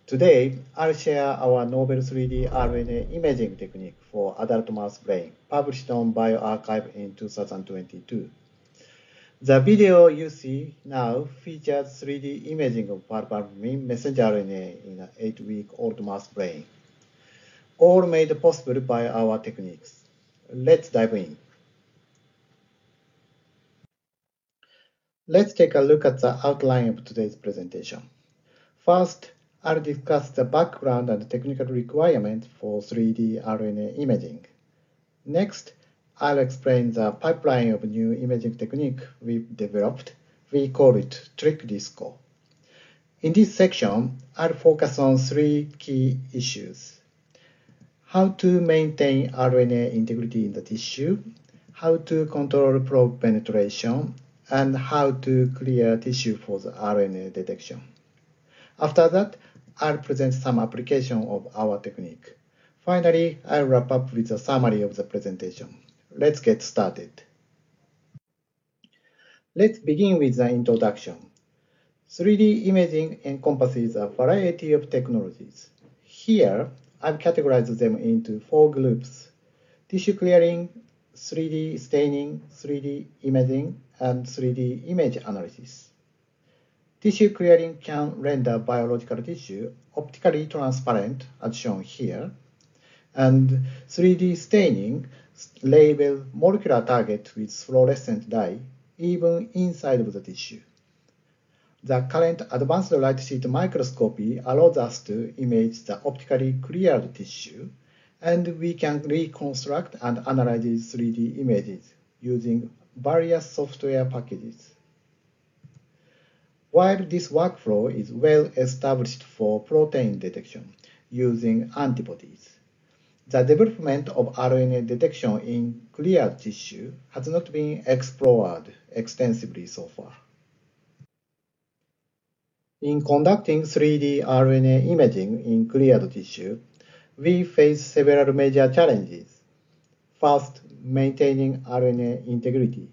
Today, I'll share our novel 3D RNA imaging technique for adult mouse brain, published on bioRxiv in 2022. The video you see now features 3D imaging of pulpalbumin messenger RNA in an 8-week-old mouse brain, all made possible by our techniques. Let's dive in. Let's take a look at the outline of today's presentation. First, I'll discuss the background and technical requirements for 3D RNA imaging. Next, I'll explain the pipeline of new imaging technique we've developed. We call it TrickDisco. In this section, I'll focus on three key issues: how to maintain RNA integrity in the tissue, how to control probe penetration, and how to clear tissue for the RNA detection. After that, I'll present some application of our technique. Finally, I'll wrap up with a summary of the presentation. Let's get started. Let's begin with the introduction. 3D imaging encompasses a variety of technologies. Here, I've categorized them into 4 groups: tissue clearing, 3D staining, 3D imaging, and 3D image analysis. Tissue clearing can render biological tissue optically transparent, as shown here, and 3D staining label molecular targets with fluorescent dye, even inside of the tissue. The current advanced light sheet microscopy allows us to image the optically cleared tissue, and we can reconstruct and analyze these 3D images using various software packages. While this workflow is well established for protein detection using antibodies, the development of RNA detection in cleared tissue has not been explored extensively so far. In conducting 3D RNA imaging in cleared tissue, we face several major challenges. First, maintaining RNA integrity.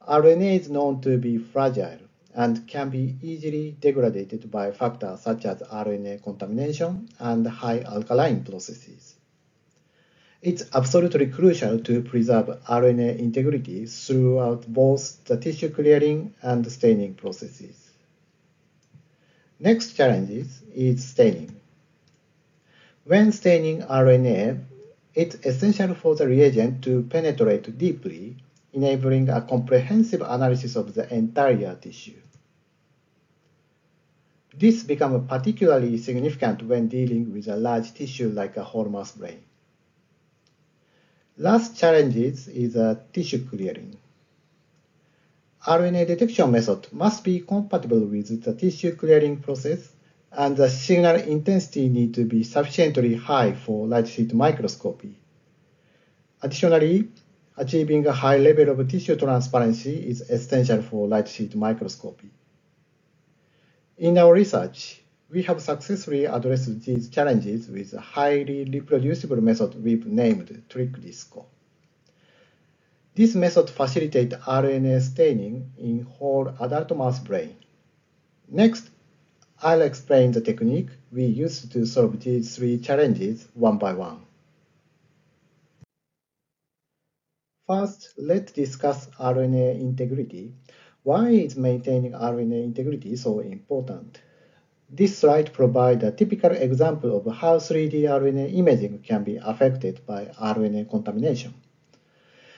RNA is known to be fragile and can be easily degraded by factors such as RNA contamination and high alkaline processes. It's absolutely crucial to preserve RNA integrity throughout both the tissue clearing and staining processes. Next challenge is staining. When staining RNA, it's essential for the reagent to penetrate deeply, enabling a comprehensive analysis of the entire tissue. This becomes particularly significant when dealing with a large tissue like a whole mouse brain. Last challenge is tissue clearing. RNA detection method must be compatible with the tissue clearing process, and the signal intensity needs to be sufficiently high for light sheet microscopy. Additionally, achieving a high level of tissue transparency is essential for light sheet microscopy. In our research, we have successfully addressed these challenges with a highly reproducible method we've named TrickDisco. This method facilitates RNA staining in whole adult mouse brain. Next, I'll explain the technique we used to solve these 3 challenges one by one. First, let's discuss RNA integrity. Why is maintaining RNA integrity so important? This slide provides a typical example of how 3D RNA imaging can be affected by RNA contamination.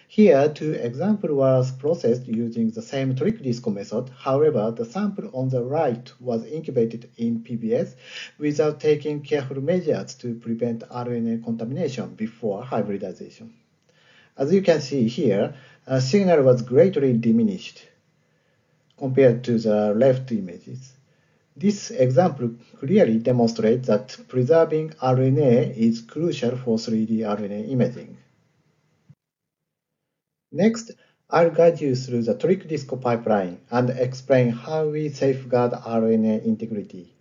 Here, 2 examples were processed using the same TrickDisco method. However, the sample on the right was incubated in PBS without taking careful measures to prevent RNA contamination before hybridization. As you can see here, a signal was greatly diminished compared to the left images. This example clearly demonstrates that preserving RNA is crucial for 3D RNA imaging. Next, I'll guide you through the TrickDisco pipeline and explain how we safeguard RNA integrity.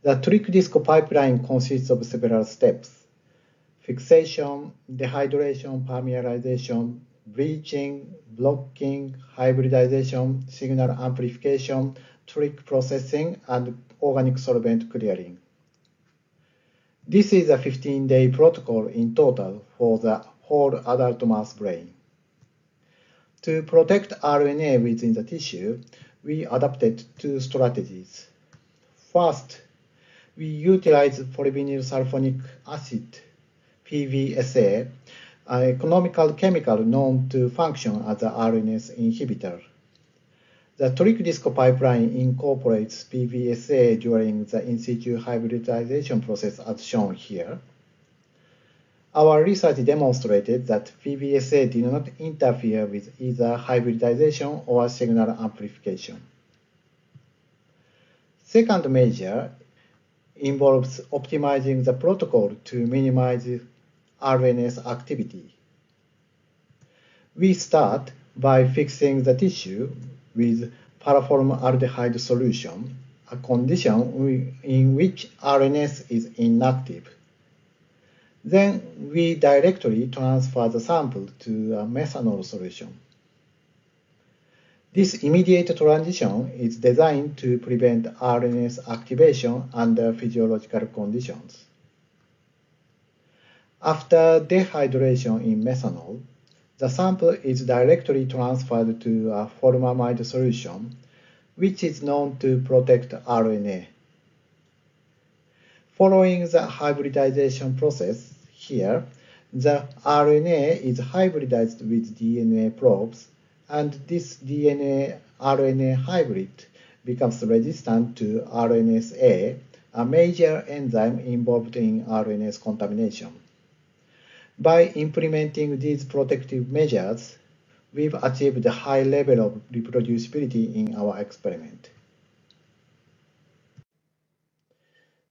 The TrickDisco pipeline consists of several steps: fixation, dehydration, permealization, bleaching, blocking, hybridization, signal amplification, trig processing, and organic solvent clearing. This is a 15-day protocol in total for the whole adult mouse brain. To protect RNA within the tissue, we adopted two strategies. First, we utilized polyvinyl sulfonic acid, PVSA, an economical chemical known to function as an RNase inhibitor. The trig disco pipeline incorporates PVSA during the in situ hybridization process as shown here. Our research demonstrated that PVSA did not interfere with either hybridization or signal amplification. Second measure involves optimizing the protocol to minimize RNase activity. We start by fixing the tissue with paraformaldehyde solution, a condition in which RNase is inactive. Then we directly transfer the sample to a methanol solution. This immediate transition is designed to prevent RNase activation under physiological conditions. After dehydration in methanol, the sample is directly transferred to a formamide solution, which is known to protect RNA. Following the hybridization process here, the RNA is hybridized with DNA probes, and this DNA-RNA hybrid becomes resistant to RNase A, a major enzyme involved in RNase contamination. By implementing these protective measures, we've achieved a high level of reproducibility in our experiment.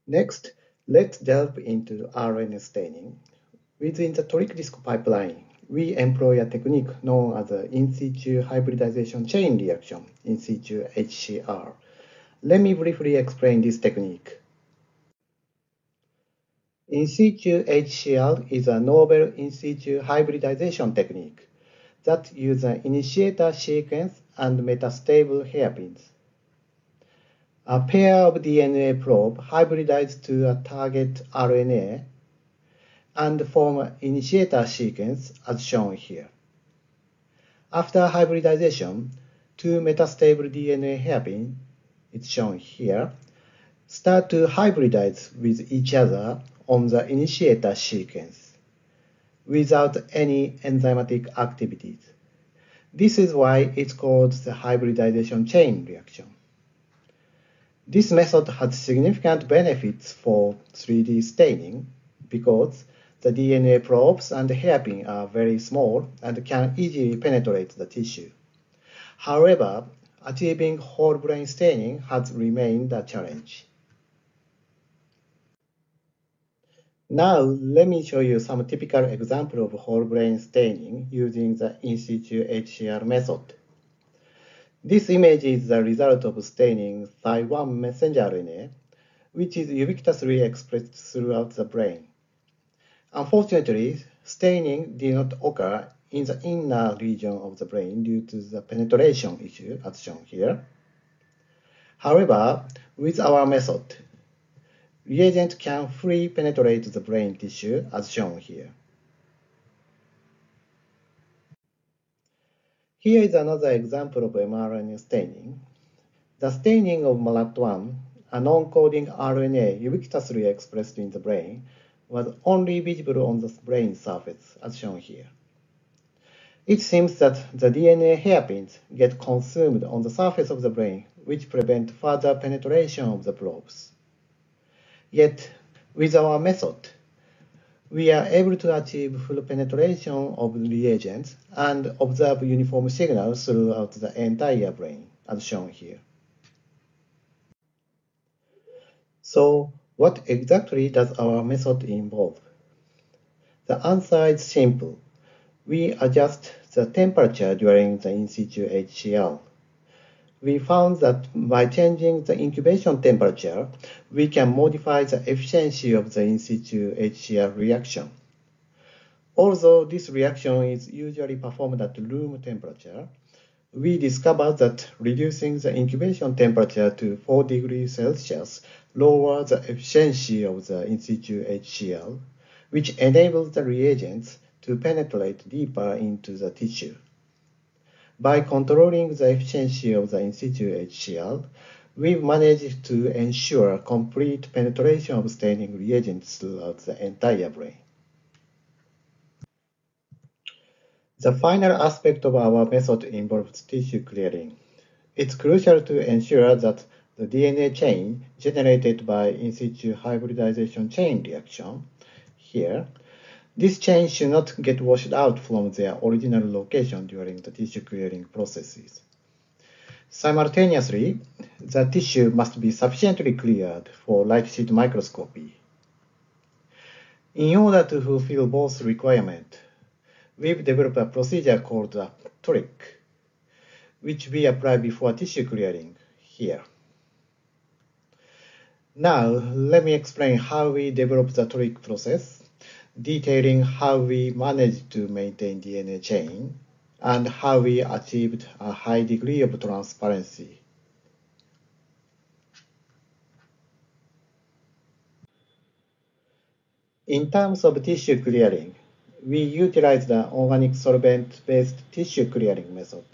Next, let's delve into RNA staining. Within the trig disco pipeline, we employ a technique known as the in situ hybridization chain reaction, in situ HCR. Let me briefly explain this technique. In situ HCR is a novel in situ hybridization technique that uses an initiator sequence and metastable hairpins. A pair of DNA probe hybridized to a target RNA and form an initiator sequence as shown here. After hybridization, two metastable DNA hairpins, it's shown here, start to hybridize with each other on the initiator sequence without any enzymatic activities. This is why it's called the hybridization chain reaction. This method has significant benefits for 3D staining because the DNA probes and the hairpin are very small and can easily penetrate the tissue. However, achieving whole brain staining has remained a challenge. Now, let me show you some typical example of whole brain staining using the in situ HCR method. This image is the result of staining Thy1 messenger RNA, which is ubiquitously expressed throughout the brain. Unfortunately, staining did not occur in the inner region of the brain due to the penetration issue, as shown here. However, with our method, reagent can fully penetrate the brain tissue, as shown here. Here is another example of mRNA staining. The staining of MALAT1, a non-coding RNA ubiquitously expressed in the brain, was only visible on the brain surface, as shown here. It seems that the DNA hairpins get consumed on the surface of the brain, which prevent further penetration of the probes. Yet, with our method, we are able to achieve full penetration of the reagents and observe uniform signals throughout the entire brain, as shown here. So, what exactly does our method involve? The answer is simple. We adjust the temperature during the in situ HCR. We found that by changing the incubation temperature, we can modify the efficiency of the in situ HCR reaction. Although this reaction is usually performed at room temperature, we discovered that reducing the incubation temperature to 4 degrees Celsius lowers the efficiency of the in situ HCl, which enables the reagents to penetrate deeper into the tissue. By controlling the efficiency of the in situ HCl, we've managed to ensure complete penetration of staining reagents throughout the entire brain. The final aspect of our method involves tissue clearing. It's crucial to ensure that the DNA chain generated by in situ hybridization chain reaction here, this chain should not get washed out from their original location during the tissue clearing processes. Simultaneously, the tissue must be sufficiently cleared for light sheet microscopy. In order to fulfill both requirements, we've developed a procedure called a TRIC, which we apply before tissue clearing here. Now, let me explain how we developed the TRIC process, detailing how we managed to maintain DNA chain and how we achieved a high degree of transparency. In terms of tissue clearing, we utilize the organic solvent-based tissue clearing method,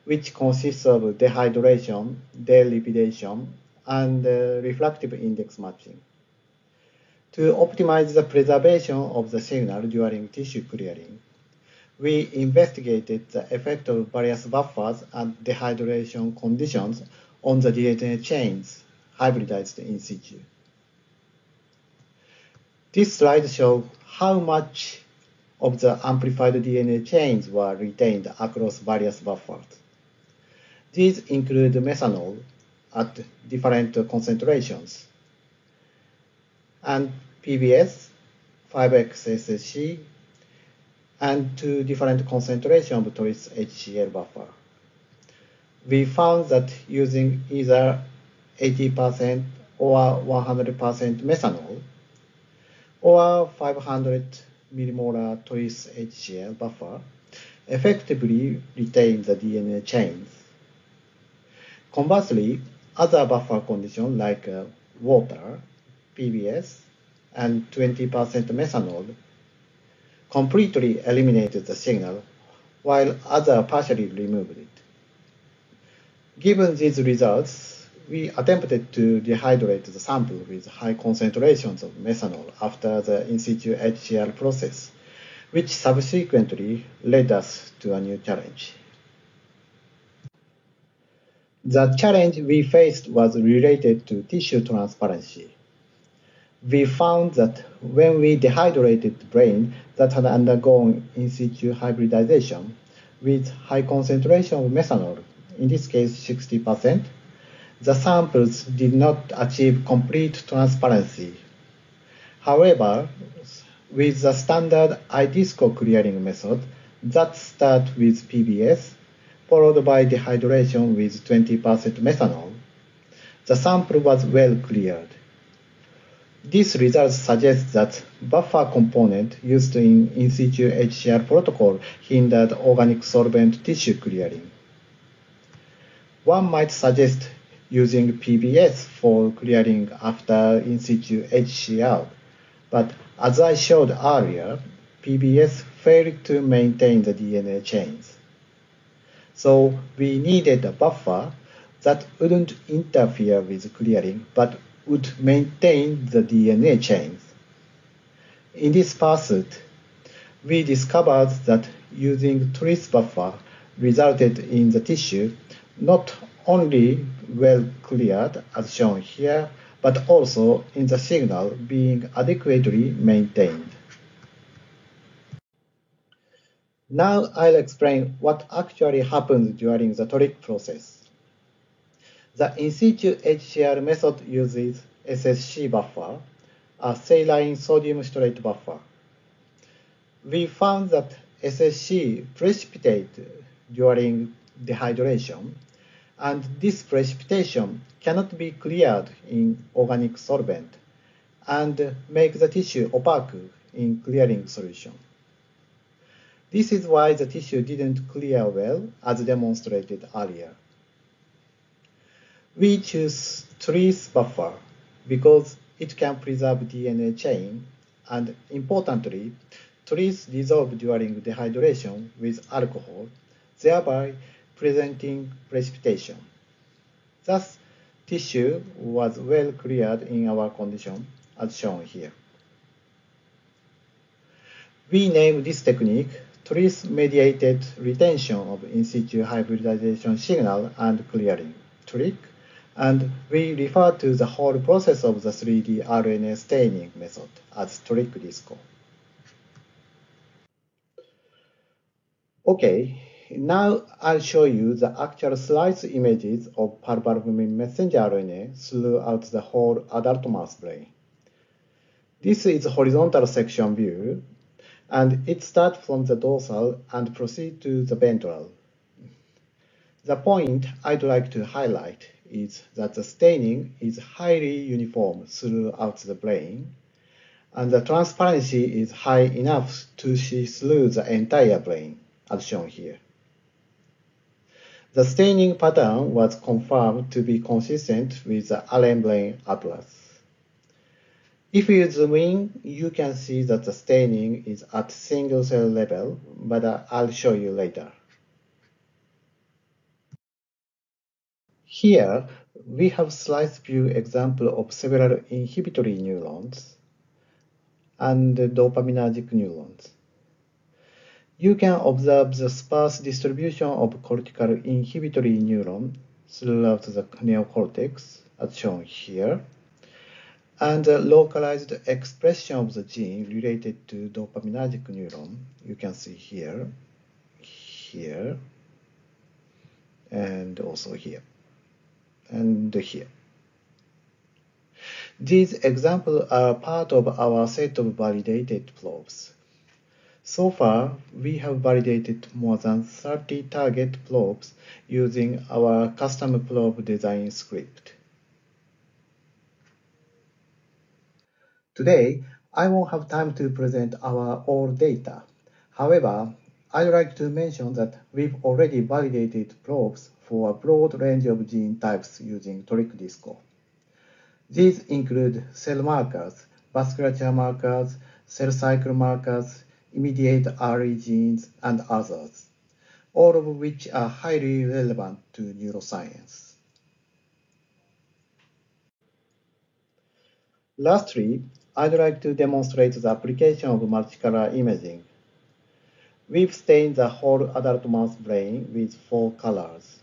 which consists of dehydration, delipidation, and refractive index matching. To optimize the preservation of the signal during tissue clearing, we investigated the effect of various buffers and dehydration conditions on the DNA chains hybridized in situ. This slide shows how much of the amplified DNA chains were retained across various buffers. These include methanol at different concentrations, and PBS, 5-XSSC, and 2 different concentrations of Tris HCl buffer. We found that using either 80% or 100% methanol or 500 millimolar Tris HCl buffer effectively retain the DNA chains. Conversely, other buffer conditions like water, PBS, and 20% methanol completely eliminated the signal, while others partially removed it. Given these results, we attempted to dehydrate the sample with high concentrations of methanol after the in situ HCl process, which subsequently led us to a new challenge. The challenge we faced was related to tissue transparency. We found that when we dehydrated brain that had undergone in situ hybridization with high concentration of methanol, in this case 60%, the samples did not achieve complete transparency. However, with the standard iDisco clearing method that starts with PBS, followed by dehydration with 20% methanol, the sample was well cleared. These results suggest that buffer component used in situ HCl protocol hindered organic solvent tissue clearing. One might suggest using PBS for clearing after in situ HCl, but as I showed earlier, PBS failed to maintain the DNA chains. So we needed a buffer that wouldn't interfere with clearing, but would maintain the DNA chains. In this pursuit, we discovered that using Tris buffer resulted in the tissue not only well cleared, as shown here, but also in the signal being adequately maintained. Now I'll explain what actually happens during the TRIC process. The in situ HCl method uses SSC buffer, a saline sodium citrate buffer. We found that SSC precipitates during dehydration, and this precipitation cannot be cleared in organic solvent and make the tissue opaque in clearing solution. This is why the tissue didn't clear well, as demonstrated earlier. We choose Trees buffer because it can preserve DNA chain, and importantly, trees dissolve during dehydration with alcohol, thereby preventing precipitation. Thus, tissue was well cleared in our condition, as shown here. We name this technique Trees-mediated retention of in situ hybridization signal and clearing, TRIC, and we refer to the whole process of the 3D RNA staining method as TRIC-DISCO. Okay, now I'll show you the actual slice images of parvalbumin messenger RNA throughout the whole adult mouse brain. This is a horizontal section view, and it starts from the dorsal and proceeds to the ventral. The point I'd like to highlight is that the staining is highly uniform throughout the brain, and the transparency is high enough to see through the entire brain, as shown here. The staining pattern was confirmed to be consistent with the Allen Brain Atlas. If you zoom in, you can see that the staining is at single-cell level, but I'll show you later. Here, we have slice view example of several inhibitory neurons and dopaminergic neurons. You can observe the sparse distribution of cortical inhibitory neuron throughout the neocortex, as shown here, and localized expression of the gene related to dopaminergic neuron. You can see here, here, and also here, and here. These examples are part of our set of validated probes. So far, we have validated more than 30 target probes using our custom probe design script. Today, I won't have time to present our all data. However, I'd like to mention that we've already validated probes for a broad range of gene types using TRIC-DISCO. These include cell markers, vasculature markers, cell cycle markers, immediate RE genes, and others, all of which are highly relevant to neuroscience. Lastly, I'd like to demonstrate the application of multicolor imaging. We've stained the whole adult mouse brain with 4 colors: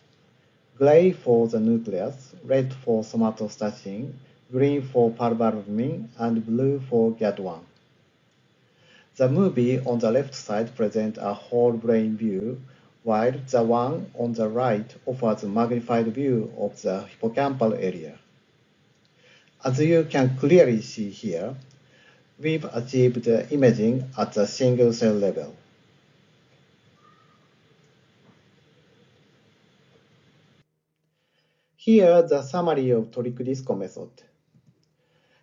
gray for the nucleus, red for somatostatin, green for parvalbumin, and blue for GAD1. The movie on the left side presents a whole brain view, while the one on the right offers a magnified view of the hippocampal area. As you can clearly see here, we've achieved the imaging at the single-cell level. Here is the summary of TRIC-DISCO method.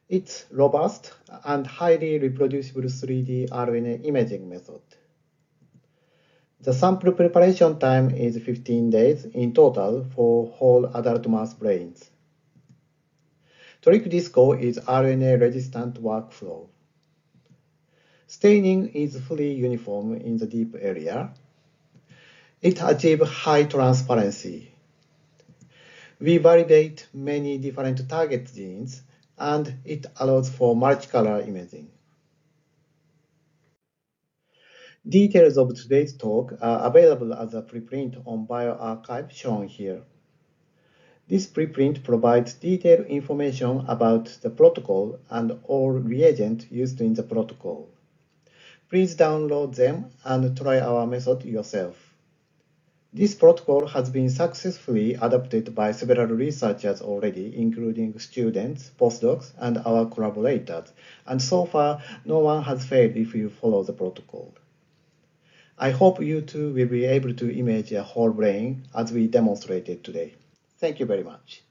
It's robust and highly reproducible 3D RNA imaging method. The sample preparation time is 15 days in total for whole adult mouse brains. TRIC-DISCO is RNA-resistant workflow. Staining is fully uniform in the deep area. It achieves high transparency. We validate many different target genes, and it allows for multicolor imaging. Details of today's talk are available as a preprint on bioRxiv shown here. This preprint provides detailed information about the protocol and all reagents used in the protocol. Please download them and try our method yourself. This protocol has been successfully adopted by several researchers already, including students, postdocs, and our collaborators, and so far no one has failed if you follow the protocol. I hope you too will be able to image a whole brain as we demonstrated today. Thank you very much.